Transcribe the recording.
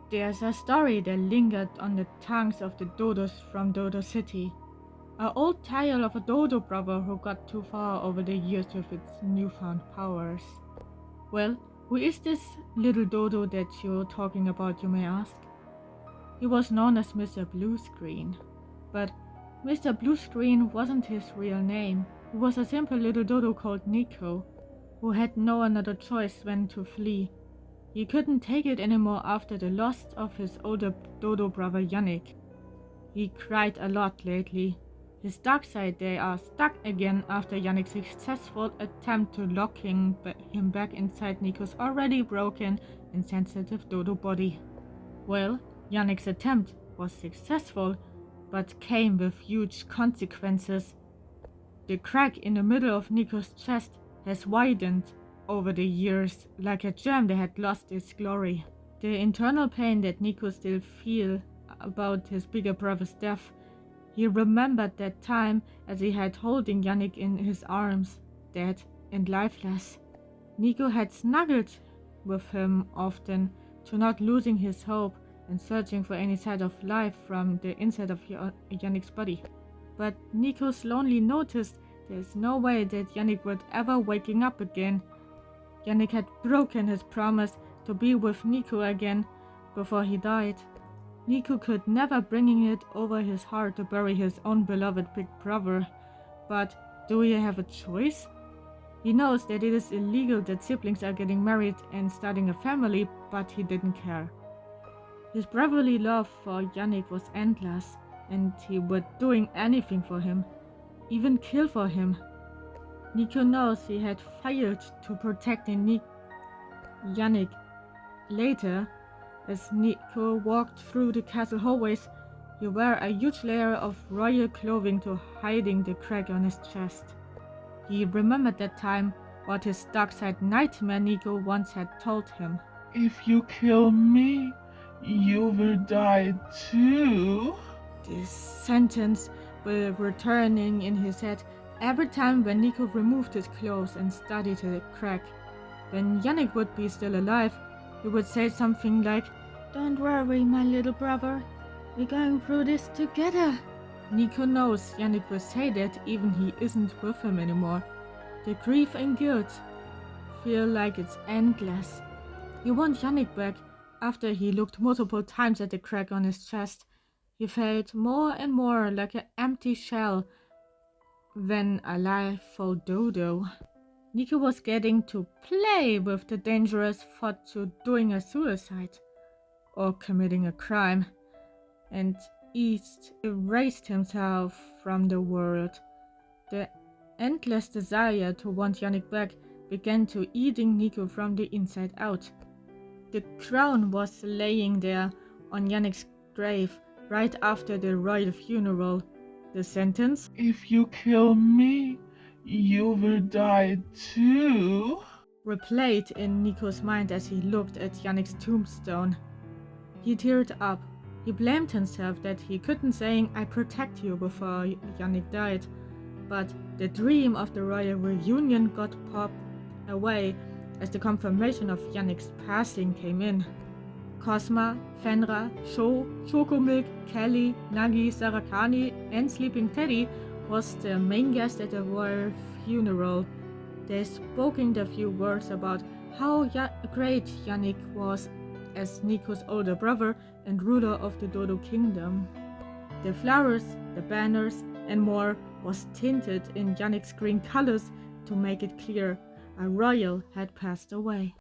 There's a story that lingered on the tongues of the Dodos from Dodo City. An old tale of a Dodo brother who got too far over the years with its newfound powers. Well, who is this little Dodo that you're talking about, you may ask? He was known as Mr. Bluescreen. But Mr. Bluescreen wasn't his real name. He was a simple little Dodo called Nico, who had no another choice than to flee. He couldn't take it anymore after the loss of his older Dodo brother Yannick. He cried a lot lately. His dark side they are stuck again after Yannick's successful attempt to lock him back inside Nico's already broken and sensitive Dodo body. Well, Yannick's attempt was successful, but came with huge consequences. The crack in the middle of Nico's chest has widened over the years, like a gem that had lost its glory. The internal pain that Nico still feels about his bigger brother's death. He remembered that time as he had holding Yannick in his arms, dead and lifeless. Nico had snuggled with him often, to not losing his hope and searching for any sign of life from the inside of Yannick's body. But Nico slowly noticed there's no way that Yannick would ever waking up again. Yannick had broken his promise to be with Nico again before he died. Nico could never bring it over his heart to bury his own beloved big brother. But do he have a choice? He knows that it is illegal that siblings are getting married and starting a family, but he didn't care. His brotherly love for Yannick was endless, and he would doing anything for him, even kill for him. Nico knows he had failed to protect Yannick. Later, as Nico walked through the castle hallways, he wore a huge layer of royal clothing to hiding the crack on his chest. He remembered that time, what his dark side nightmare Nico once had told him. If you kill me, you will die too. This sentence will returning in his head every time when Nico removed his clothes and studied the crack. When Yannick would be still alive, he would say something like, "Don't worry, my little brother, we're going through this together." Nico knows Yannick will say that even he isn't with him anymore. The grief and guilt feel like it's endless. He wants Yannick back. After he looked multiple times at the crack on his chest, he felt more and more like an empty shell than a life-full Dodo. Nico was getting to play with the dangerous thought to doing a suicide or committing a crime, and East erased himself from the world. The endless desire to want Yannick back began to eating Nico from the inside out. The crown was laying there on Yannick's grave right after the royal funeral. The sentence, "If you kill me, you will die too," replayed in Nico's mind as he looked at Yannick's tombstone. He teared up. He blamed himself that he couldn't say "I protect you" before Yannick died. But the dream of the royal reunion got popped away as the confirmation of Yannick's passing came in. Cosma, Fenra, Sho, Chocomilk, Kelly, Nagi, Sarakani, and Sleeping Teddy was the main guest at the royal funeral. They spoke in a few words about how great Yannick was as Nico's older brother and ruler of the Dodo Kingdom. The flowers, the banners, and more was tinted in Yannick's green colors to make it clear a royal had passed away.